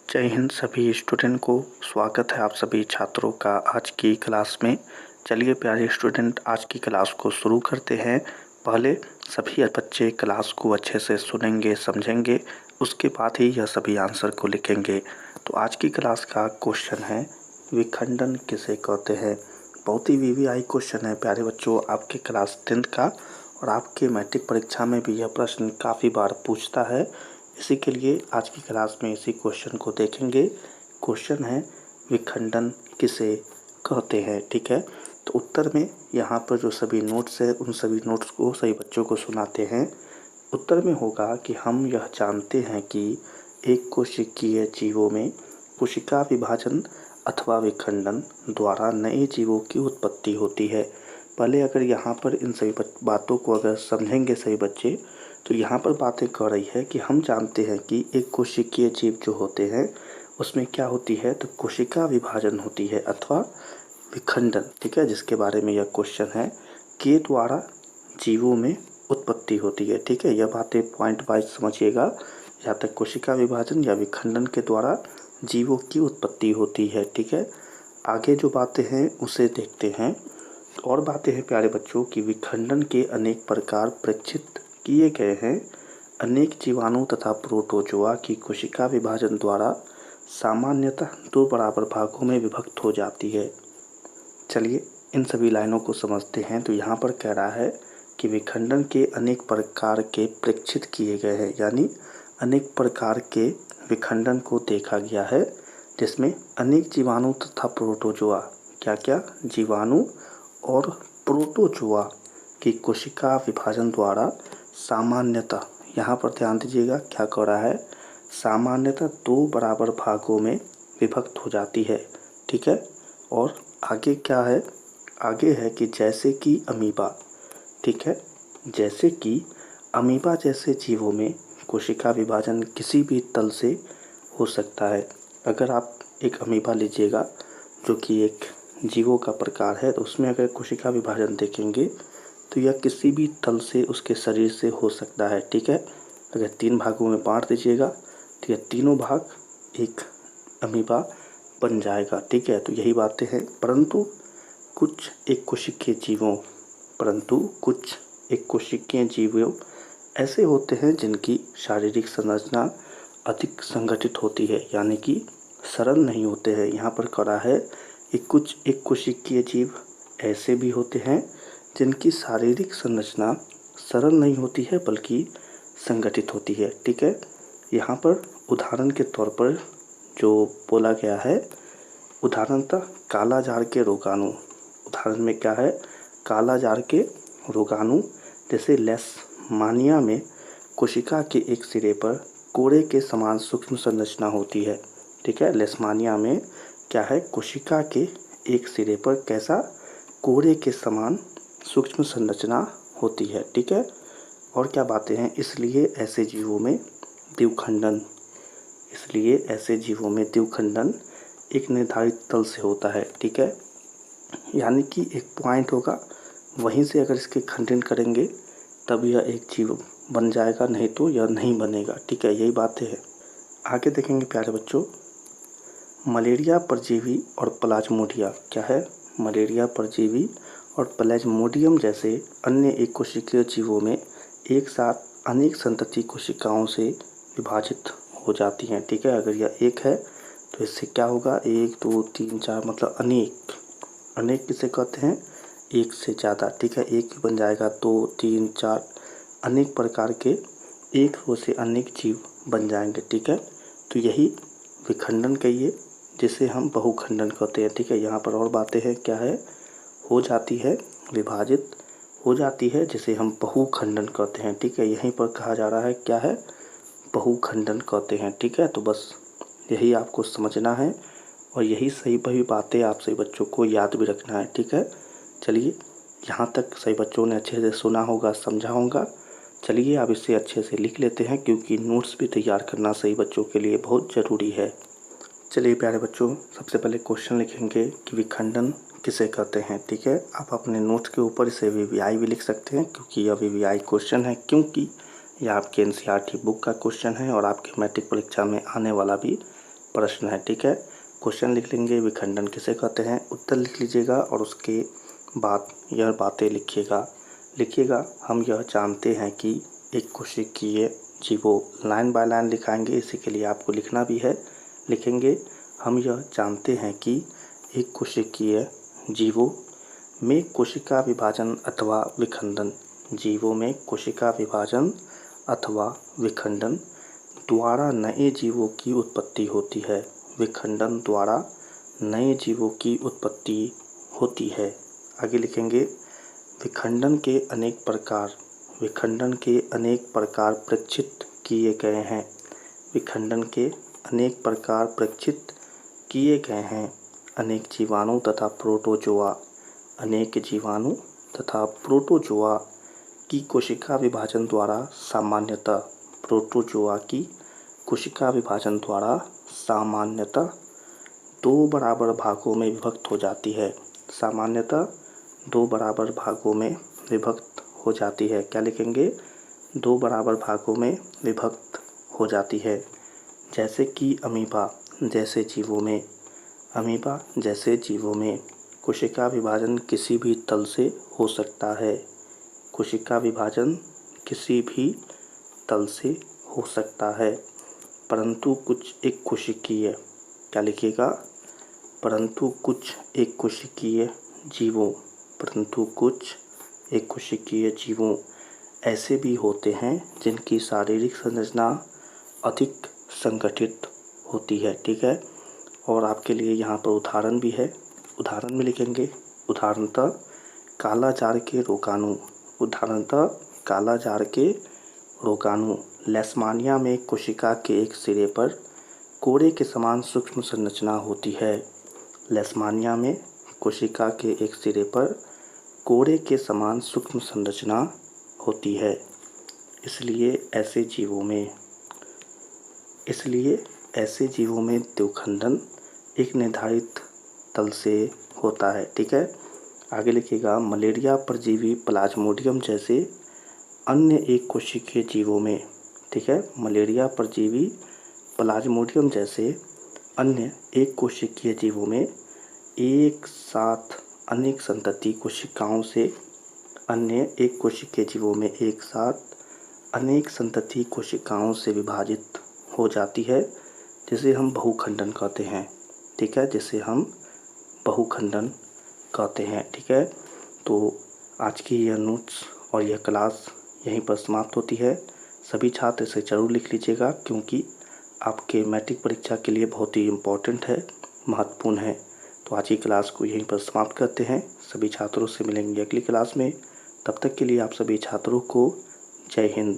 जय हिंद सभी स्टूडेंट को। स्वागत है आप सभी छात्रों का आज की क्लास में। चलिए प्यारे स्टूडेंट, आज की क्लास को शुरू करते हैं। पहले सभी बच्चे क्लास को अच्छे से सुनेंगे, समझेंगे, उसके बाद ही यह सभी आंसर को लिखेंगे। तो आज की क्लास का क्वेश्चन है, विखंडन किसे कहते हैं। बहुत ही वीवीआई क्वेश्चन है प्यारे बच्चों, आपके क्लास 10th का, और आपके मैट्रिक परीक्षा में भी यह प्रश्न काफ़ी बार पूछता है। इसी के लिए आज की क्लास में इसी क्वेश्चन को देखेंगे। क्वेश्चन है, विखंडन किसे कहते हैं। ठीक है, तो उत्तर में यहाँ पर जो सभी नोट्स है उन सभी नोट्स को सभी बच्चों को सुनाते हैं। उत्तर में होगा कि हम यह जानते हैं कि एक कोशिकीय जीवों में कोशिका विभाजन अथवा विखंडन द्वारा नए जीवों की उत्पत्ति होती है। पहले अगर यहाँ पर इन सभी बातों को अगर समझेंगे सभी बच्चे, तो यहाँ पर बातें कर रही है कि हम जानते हैं कि एक कोशिकीय जीव जो होते हैं उसमें क्या होती है, तो कोशिका विभाजन होती है अथवा विखंडन। ठीक है, जिसके बारे में यह क्वेश्चन है, के द्वारा जीवों में उत्पत्ति होती है। ठीक है, यह बातें पॉइंट वाइज समझिएगा। यहाँ तक कोशिका विभाजन या विखंडन के द्वारा जीवों की उत्पत्ति होती है। ठीक है, आगे जो बातें हैं उसे देखते हैं। और बातें हैं प्यारे बच्चों कि विखंडन के अनेक प्रकार परीक्षित किए गए हैं। अनेक जीवाणु तथा प्रोटोजोआ की कोशिका विभाजन द्वारा सामान्यतः 2 बराबर भागों में विभक्त हो जाती है। चलिए इन सभी लाइनों को समझते हैं। तो यहाँ पर कह रहा है कि विखंडन के अनेक प्रकार के परीक्षित किए गए हैं, यानी अनेक प्रकार के विखंडन को देखा गया है, जिसमें अनेक जीवाणु तथा प्रोटोजोआ, क्या क्या जीवाणु और प्रोटोजोआ की कोशिका विभाजन द्वारा सामान्यतः, यहाँ पर ध्यान दीजिएगा क्या कह रहा है, सामान्यतः 2 बराबर भागों में विभक्त हो जाती है। ठीक है, और आगे क्या है, आगे है कि जैसे कि अमीबा। ठीक है, जैसे कि अमीबा जैसे जीवों में कोशिका विभाजन किसी भी तल से हो सकता है। अगर आप एक अमीबा लीजिएगा जो कि एक जीवों का प्रकार है, तो उसमें अगर कोशिका विभाजन देखेंगे तो यह किसी भी तल से उसके शरीर से हो सकता है। ठीक है, अगर 3 भागों में बांट दीजिएगा तो यह तीनों भाग एक अमीबा बन जाएगा। ठीक है, तो यही बातें हैं। परंतु कुछ एक कोशिकीय जीवों ऐसे होते हैं जिनकी शारीरिक संरचना अधिक संगठित होती है, यानी कि सरल नहीं होते हैं। यहाँ पर करा है कि कुछ एक कोशिकीय जीव ऐसे भी होते हैं जिनकी शारीरिक संरचना सरल नहीं होती है बल्कि संगठित होती है। ठीक है, यहाँ पर उदाहरण के तौर पर जो बोला गया है, उदाहरणतः कालाजार के रोगाणु। उदाहरण में क्या है, कालाजार के रोगाणु जैसे लेशमानिया में कोशिका के एक सिरे पर कोड़े के समान सूक्ष्म संरचना होती है। ठीक है, लेशमानिया में क्या है, कोशिका के एक सिरे पर कैसा, कोड़े के समान सूक्ष्म संरचना होती है। ठीक है, और क्या बातें हैं, इसलिए ऐसे जीवों में द्विखंडन एक निर्धारित तल से होता है। ठीक है, यानी कि एक पॉइंट होगा, वहीं से अगर इसके खंडन करेंगे तब यह एक जीव बन जाएगा, नहीं तो यह नहीं बनेगा। ठीक है, यही बातें हैं। आगे देखेंगे प्यारे बच्चों, मलेरिया परजीवी और प्लाज्मोडिया। क्या है, मलेरिया परजीवी और प्लाज्मोडियम जैसे अन्य एक कोशिकीय जीवों में एक साथ अनेक संतति कोशिकाओं से विभाजित हो जाती हैं। ठीक है, अगर यह एक है तो इससे क्या होगा, 1 2 3 4 मतलब अनेक किसे कहते हैं, एक से ज़्यादा। ठीक है, एक ही बन जाएगा, 2 3 4 अनेक प्रकार के एक हो से अनेक जीव बन जाएंगे। ठीक है, तो यही विखंडन कहिए, जिसे हम बहुखंडन कहते हैं। ठीक है, यहाँ पर और बातें हैं, क्या है, हो जाती है, विभाजित हो जाती है, जिसे हम बहुखंडन कहते हैं। ठीक है, यहीं पर कहा जा रहा है क्या है, बहुखंडन कहते हैं। ठीक है, तो बस यही आपको समझना है और यही सही सही बातें आप सभी बच्चों को याद भी रखना है। ठीक है, चलिए यहाँ तक सभी बच्चों ने अच्छे से सुना होगा, समझा होगा। चलिए अब इसे अच्छे से लिख लेते हैं, क्योंकि नोट्स भी तैयार करना सही बच्चों के लिए बहुत ज़रूरी है। चलिए प्यारे बच्चों, सबसे पहले क्वेश्चन लिखेंगे कि विखंडन किसे कहते हैं। ठीक है, आप अपने नोट्स के ऊपर इसे वीवीआई भी लिख सकते हैं, क्योंकि यह वीवीआई क्वेश्चन है, क्योंकि यह आपके एनसीईआरटी बुक का क्वेश्चन है और आपके मैट्रिक परीक्षा में आने वाला भी प्रश्न है। ठीक है, क्वेश्चन लिख लेंगे, विखंडन किसे कहते हैं, उत्तर लिख लीजिएगा और उसके बाद यह बातें लिखिएगा। हम यह जानते हैं कि एक कोशिकीय जीवों, लाइन बाय लाइन लिखाएंगे, इसी के लिए आपको लिखना भी है, लिखेंगे। हम यह जानते हैं कि एक कोशिकीय जीवों में कोशिका विभाजन अथवा विखंडन, जीवों में कोशिका विभाजन अथवा विखंडन द्वारा नए जीवों की उत्पत्ति होती है। विखंडन द्वारा नए जीवों की उत्पत्ति होती है। आगे लिखेंगे, विखंडन के अनेक प्रकार परीक्षित किए गए हैं। विखंडन के अनेक प्रकार परीक्षित किए गए हैं। अनेक जीवाणु तथा प्रोटोजोआ की कोशिका विभाजन द्वारा सामान्यतः दो बराबर भागों में विभक्त हो जाती है। सामान्यतः दो बराबर भागों में विभक्त हो जाती है। क्या लिखेंगे, दो बराबर भागों में विभक्त हो जाती है। जैसे कि अमीबा जैसे जीवों में कोशिका विभाजन किसी भी तल से हो सकता है। कोशिका विभाजन किसी भी तल से हो सकता है, परंतु कुछ एक कोशिकीय जीवों ऐसे भी होते हैं जिनकी शारीरिक संरचना अधिक संगठित होती है। ठीक है, और आपके लिए यहाँ पर उदाहरण भी है, उदाहरण में लिखेंगे, उदाहरणतः कालाजार के रोगाणु। लेशमानिया में कोशिका के एक सिरे पर कोड़े के समान सूक्ष्म संरचना होती है। लेशमानिया में कोशिका के एक सिरे पर कोड़े के समान सूक्ष्म संरचना होती है। इसलिए ऐसे जीवों में द्विखंडन एक निर्धारित तल से होता है। ठीक है, आगे लिखिएगा, मलेरिया परजीवी प्लाज्मोडियम जैसे अन्य एक कोशिकीय जीवों में। ठीक है, मलेरिया परजीवी प्लाज्मोडियम जैसे अन्य एक कोशिकीय जीवों में एक साथ अनेक संतति कोशिकाओं से विभाजित हो जाती है, जिसे हम बहुखंडन कहते हैं। ठीक है, जिसे हम बहुखंडन कहते हैं। ठीक है, तो आज की यह नोट्स और यह क्लास यहीं पर समाप्त होती है। सभी छात्र इसे ज़रूर लिख लीजिएगा, क्योंकि आपके मैट्रिक परीक्षा के लिए बहुत ही इम्पोर्टेंट है, महत्वपूर्ण है। तो आज की क्लास को यहीं पर समाप्त करते हैं। सभी छात्रों से मिलेंगे अगली क्लास में। तब तक के लिए आप सभी छात्रों को जय हिंद।